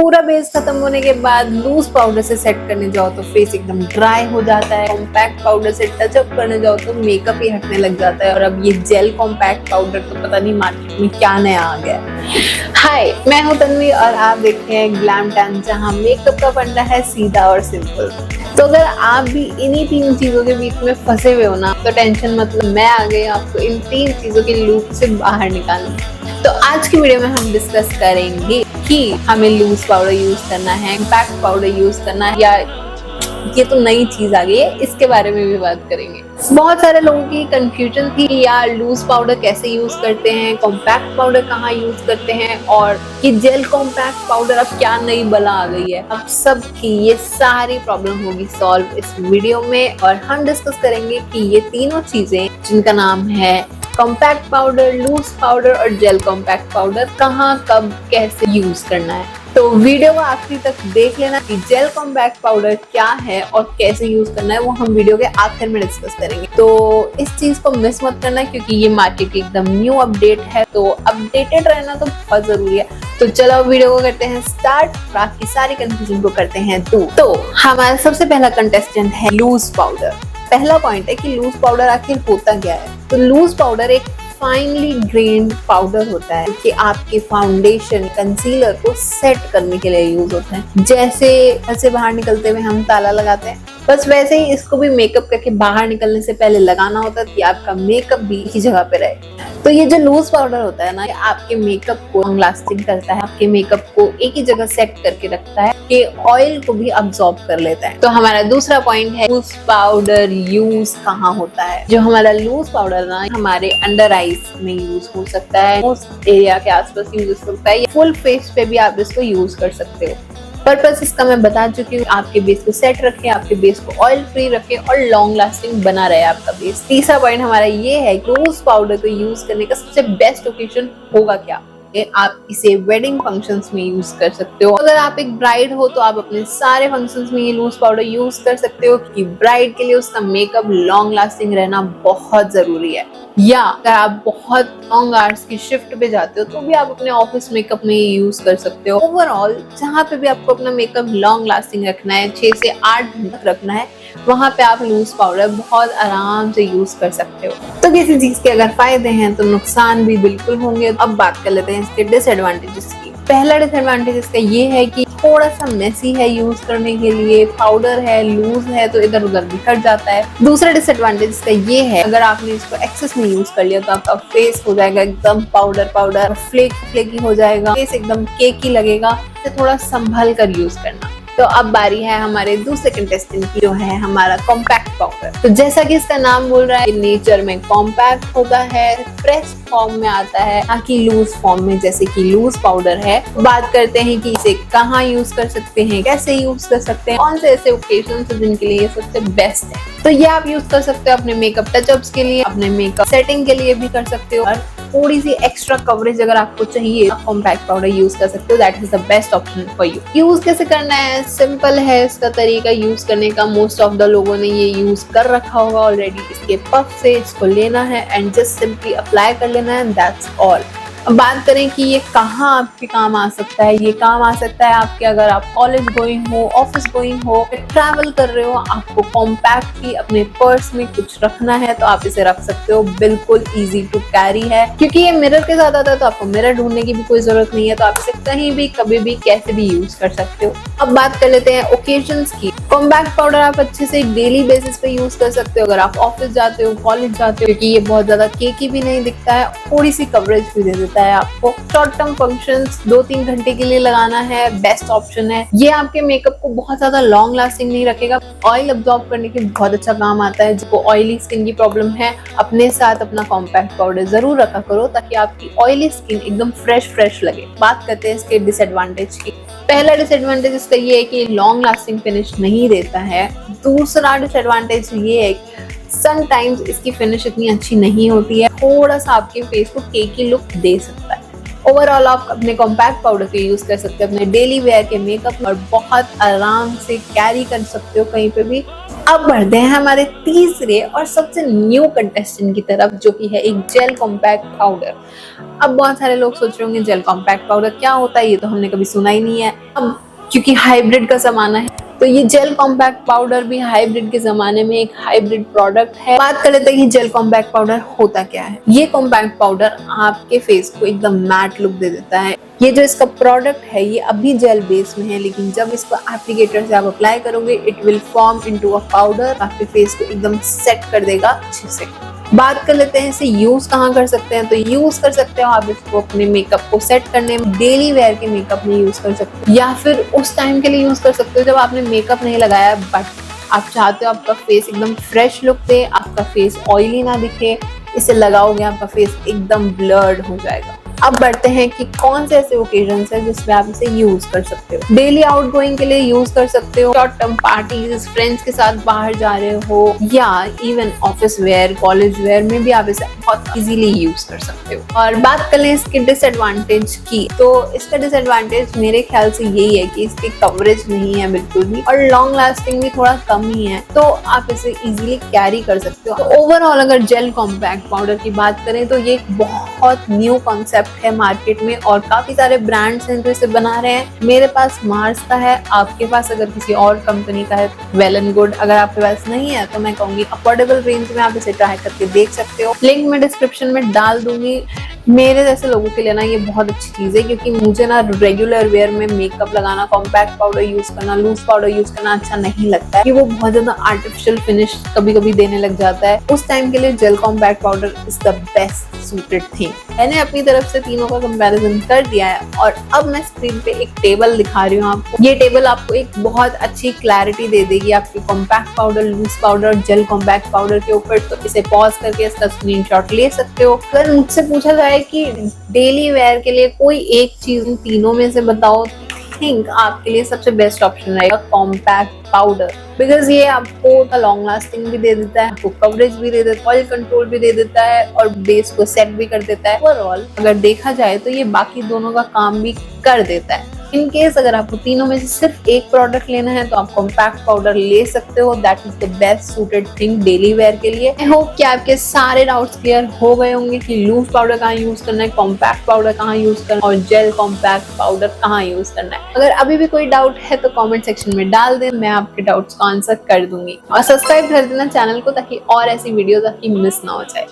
पूरा बेस खत्म होने के बाद लूज पाउडर से सेट करने जाओ तो फेस एकदम ड्राई हो जाता है। कॉम्पैक्ट पाउडर से टचअप करने जाओ तो मेकअप ही हटने लग जाता है। और अब ये जेल कॉम्पैक्ट पाउडर तो पता नहीं मार्केट में क्या नया आ गया है। हाय, मैं हूँ तन्वी और आप देख रहे हैं ग्लैम टैन, जहाँ मेकअप का फंडा है सीधा और सिंपल। तो अगर आप भी इन्हीं 3 चीजों के बीच में फंसे हुए हो ना, तो टेंशन मतलब, मैं आ गई आपको इन 3 चीजों के लूप से बाहर निकालने। तो आज की वीडियो में हम डिस्कस करेंगे कि हमें लूज पाउडर यूज करना है, कॉम्पैक्ट पाउडर यूज करना है, या ये तो नई चीज आ गई है, इसके बारे में भी बात करेंगे। बहुत सारे लोगों की कंफ्यूजन थी कि यार लूज पाउडर कैसे यूज करते हैं, कॉम्पैक्ट पाउडर कहाँ यूज करते हैं, और कि जेल कॉम्पैक्ट पाउडर अब क्या नई बला आ गई है। अब सब की ये सारी प्रॉब्लम होगी सॉल्व इस वीडियो में, और हम डिस्कस करेंगे कि ये तीनों चीजें जिनका नाम है कॉम्पैक्ट पाउडर, लूज पाउडर और जेल कॉम्पैक्ट पाउडर, कहाँ कब कैसे यूज करना है। तो वीडियो को आखिरी तक देख लेना कि जेल कॉम्पैक्ट पाउडर क्या है और कैसे यूज करना है, वो हम वीडियो के आखिर में डिस्कस करेंगे। तो इस चीज को मिस मत करना, क्योंकि ये मार्केट की एकदम न्यू अपडेट है, तो अपडेटेड रहना तो बहुत जरूरी है। तो चलो वीडियो को करते हैं स्टार्ट, बाकी सारी कंफ्यूजन को करते हैं दूर। तो हमारा सबसे पहला कंटेस्टेंट है लूज पाउडर। पहला पॉइंट है कि लूज पाउडर आखिर होता क्या है। तो लूज पाउडर एक फाइनली ग्रेन्ड पाउडर होता है कि आपके फाउंडेशन, कंसीलर को सेट करने के लिए यूज होता है। जैसे घर से बाहर निकलते हुए हम ताला लगाते हैं, बस वैसे ही इसको भी मेकअप करके बाहर निकलने से पहले लगाना होता है कि आपका मेकअप भी एक ही जगह पे रहे। तो ये जो लूज पाउडर होता है ना, ये आपके मेकअप को लॉन्ग लास्टिंग करता है, आपके मेकअप को एक ही जगह सेट करके रखता है, कि ऑयल को भी अब्सॉर्ब कर लेता है। तो हमारा दूसरा पॉइंट है लूज पाउडर यूज कहाँ होता है। जो हमारा लूज पाउडर ना, हमारे अंडर आईज में यूज हो सकता है, उस एरिया के आसपास यूज हो सकता है, फुल फेस पे भी आप इसको यूज कर सकते हो। पर्पस इसका मैं बता चुकी हूँ, आपके बेस को सेट रखे, आपके बेस को ऑयल फ्री रखे और लॉन्ग लास्टिंग बना रहे आपका बेस। तीसरा पॉइंट हमारा ये है कि लूज पाउडर को यूज करने का सबसे बेस्ट ओकेजन होगा क्या। आप इसे वेडिंग फंक्शंस में यूज कर सकते हो। अगर आप एक ब्राइड हो तो आप अपने सारे फंक्शंस में ये लूज पाउडर यूज कर सकते हो, कि ब्राइड के लिए उसका मेकअप लॉन्ग लास्टिंग रहना बहुत जरूरी है। या अगर आप बहुत लॉन्ग आवर्स की शिफ्ट पे जाते हो तो भी आप अपने ऑफिस मेकअप में ये यूज कर सकते हो। ओवरऑल जहाँ पे भी आपको अपना मेकअप लॉन्ग लास्टिंग रखना है, 6 से 8 घंटे तक रखना है, वहां पे आप लूज पाउडर बहुत आराम से यूज कर सकते हो। तो किसी चीज के अगर फायदे हैं तो नुकसान भी बिल्कुल होंगे। अब बात कर लेते हैं इसके डिसएडवांटेजेस की। पहला डिसएडवांटेज इसका ये है कि थोड़ा सा मेसी है यूज करने के लिए, पाउडर है, लूज है, तो इधर उधर बिखर जाता है। दूसरा डिसएडवांटेज इसका ये है, अगर आपने इसको एक्सेस में यूज कर लिया तो आपका फेस हो जाएगा एकदम पाउडर पाउडर, फ्लेकी हो जाएगा, फेस एकदम केकी लगेगा। तो थोड़ा संभल कर यूज करना। तो अब बारी है हमारे दूसरे कंटेस्टेंट की, जो है हमारा कॉम्पैक्ट पाउडर। तो जैसा कि इसका नाम बोल रहा है, नेचर में कॉम्पैक्ट होता है, फ्रेश फॉर्म में आता है, ना कि लूज फॉर्म में जैसे कि लूज पाउडर है। बात करते हैं कि इसे कहाँ यूज कर सकते हैं, कैसे यूज कर सकते हैं, कौन से ऐसे ओकेजन है जिनके लिए ये सबसे बेस्ट है। तो ये आप यूज कर सकते हो अपने मेकअप टचअप्स के लिए, अपने मेकअप सेटिंग के लिए भी कर सकते हो, और थोड़ी सी एक्स्ट्रा कवरेज अगर आपको चाहिए, आप कॉम्पैक्ट पाउडर यूज कर सकते हो। That is the best option for you. Use कैसे करना है, सिंपल है इसका तरीका यूज करने का। मोस्ट ऑफ द लोगों ने ये यूज कर रखा होगा ऑलरेडी। इसके पफ से इसको लेना है एंड जस्ट सिंपली अप्लाई कर लेना है, दैट्स ऑल। अब बात करें कि ये कहाँ आपके काम आ सकता है। ये काम आ सकता है आपके, अगर आप कॉलेज गोइंग हो, ऑफिस गोइंग हो, ट्रैवल कर रहे हो, आपको कॉम्पैक्ट की अपने पर्स में कुछ रखना है तो आप इसे रख सकते हो। बिल्कुल इजी टू कैरी है, क्योंकि ये मिरर के साथ आता है, तो आपको मिरर ढूंढने की भी कोई जरूरत नहीं है। तो आप इसे कहीं भी, कभी भी, कैसे भी यूज कर सकते हो। अब बात कर लेते हैं ओकेजन्स की। कॉम्पैक्ट पाउडर आप अच्छे से डेली बेसिस पे यूज कर सकते हो, अगर आप ऑफिस जाते हो, कॉलेज जाते हो, क्योंकि ये बहुत ज्यादा केकी भी नहीं दिखता है, थोड़ी सी कवरेज भी दे देता है आपको। शॉर्ट टर्म फंक्शंस 2-3 घंटे के लिए लगाना है, बेस्ट ऑप्शन है। ये आपके मेकअप को बहुत ज्यादा लॉन्ग लास्टिंग नहीं रखेगा, ऑयल अब्सॉर्ब करने के बहुत अच्छा काम आता है। जिसको ऑयली स्किन की प्रॉब्लम है, अपने साथ अपना कॉम्पैक्ट पाउडर जरूर रखा करो, ताकि आपकी ऑयली स्किन एकदम फ्रेश लगे। बात करते हैं इसके डिसएडवांटेज की। पहला डिसएडवांटेज इसका ये है कि लॉन्ग लास्टिंग फिनिश नहीं देता है। दूसरा डिसएडवांटेज ये है समटाइम्स इसकी फिनिश इतनी अच्छी नहीं होती है, थोड़ा सा आपके फेस को केकी लुक दे सकता है। ओवरऑल आप अपने कॉम्पैक्ट पाउडर को यूज कर सकते हो अपने डेली वेयर के मेकअप और बहुत आराम से कैरी कर सकते हो कहीं पे भी। अब बढ़ते हैं हमारे तीसरे और सबसे न्यू कंटेस्टेंट की तरफ, जो कि है एक जेल कॉम्पैक्ट पाउडर। अब बहुत सारे लोग सोच रहे होंगे जेल कॉम्पैक्ट पाउडर क्या होता है, ये तो हमने कभी सुना ही नहीं है। अब क्योंकि हाइब्रिड का जमाना है, तो ये जेल कॉम्पैक्ट पाउडर भी हाइब्रिड के जमाने में एक हाइब्रिड प्रोडक्ट है। बात कर लेते हैं कि जेल कॉम्पैक्ट पाउडर होता क्या है। ये कॉम्पैक्ट पाउडर आपके फेस को एकदम मैट लुक दे देता है। ये जो इसका प्रोडक्ट है ये अभी जेल बेस में है, लेकिन जब इसको एप्लीकेटर से आप अप्लाई करोगे it will form into a powder, आपके फेस को एकदम सेट कर देगा अच्छे से। बात कर लेते हैं इसे यूज कहाँ कर सकते हैं। तो यूज कर सकते हो आप इसको अपने मेकअप को सेट करने में, डेली वेयर के मेकअप में यूज कर सकते हो, या फिर उस टाइम के लिए यूज कर सकते हो जब आपने मेकअप नहीं लगाया बट आप चाहते हो आपका फेस एकदम फ्रेश लुक दे, आपका फेस ऑयली ना दिखे। इसे लगाओगे आपका फेस एकदम ब्लर्ड हो जाएगा। अब बढ़ते हैं कि कौन से ऐसे ओकेजन्स है जिसमें आप इसे यूज कर सकते हो। डेली आउटगोइंग के लिए यूज कर सकते हो, शॉर्ट टर्म पार्टीज, फ्रेंड्स के साथ बाहर जा रहे हो, या even office wear, college wear में भी आप इसे बहुत इजीली यूज कर सकते हो। और बात कर लें इसके डिसएडवांटेज की, तो इसका डिसएडवांटेज मेरे ख्याल से यही है कि इसकी कवरेज नहीं है बिल्कुल भी, और लॉन्ग लास्टिंग भी थोड़ा कम ही है, तो आप इसे इजीली कैरी कर सकते हो। तो ओवरऑल अगर जेल कॉम्पैक्ट पाउडर की बात करें तो ये एक बहुत न्यू कॉन्सेप्ट है मार्केट में, और काफी सारे ब्रांड्स हैं जो इसे बना रहे हैं। मेरे पास मार्स का है, आपके पास अगर किसी और कंपनी का है वेल एंड गुड, अगर आपके पास नहीं है तो मैं कहूंगी अफोर्डेबल रेंज में आप इसे ट्राई करके देख सकते हो। लिंक मैं डिस्क्रिप्शन में डाल दूंगी। मेरे जैसे लोगों के लिए ना ये बहुत अच्छी चीज है, क्योंकि मुझे ना रेगुलर वेयर में मेकअप लगाना, कॉम्पैक्ट पाउडर यूज करना, लूज पाउडर यूज करना अच्छा नहीं लगता है, कि वो बहुत ज्यादा आर्टिफिशियल फिनिश कभी कभी देने लग जाता है। उस टाइम के लिए gel compact powder is the best suited thing. मैंने अपनी तरफ से तीनों का कंपैरिजन कर दिया है, और अब मैं स्क्रीन पे एक टेबल दिखा रही हूँ आपको। ये टेबल आपको एक बहुत अच्छी क्लैरिटी दे देगी आपके कॉम्पैक्ट पाउडर, लूज पाउडर और जेल कॉम्पैक्ट पाउडर के ऊपर। तो इसे पॉज करके इसका स्क्रीनशॉट ले सकते हो। अगर मुझसे पूछा जाए कि डेली वेयर के लिए कोई एक चीज इन तीनों में से बताओ, थिंक आपके लिए सबसे बेस्ट ऑप्शन रहेगा कॉम्पैक्ट पाउडर, बिकॉज ये आपको लॉन्ग लास्टिंग भी दे देता है, आपको कवरेज भी दे देता है, ऑयल कंट्रोल भी दे देता है, और बेस को सेट भी कर देता है। ओवरऑल अगर देखा जाए तो ये बाकी दोनों का काम भी कर देता है। इन केस अगर आपको तीनों में से सिर्फ एक प्रोडक्ट लेना है तो आप कॉम्पैक्ट पाउडर ले सकते हो। That is the best suited thing daily wear के लिए। आई होप कि आपके सारे डाउट्स क्लियर हो गए होंगे कि लूज पाउडर कहाँ यूज करना है, कॉम्पैक्ट पाउडर कहाँ यूज करना है, और जेल कॉम्पैक्ट पाउडर कहाँ यूज करना है। अगर अभी भी कोई डाउट है तो कॉमेंट सेक्शन में डाल दें, मैं आपके डाउट्स का आंसर कर दूंगी। और सब्सक्राइब कर देना चैनल को, ताकि और ऐसी वीडियोस आपकी मिस ना हो जाए।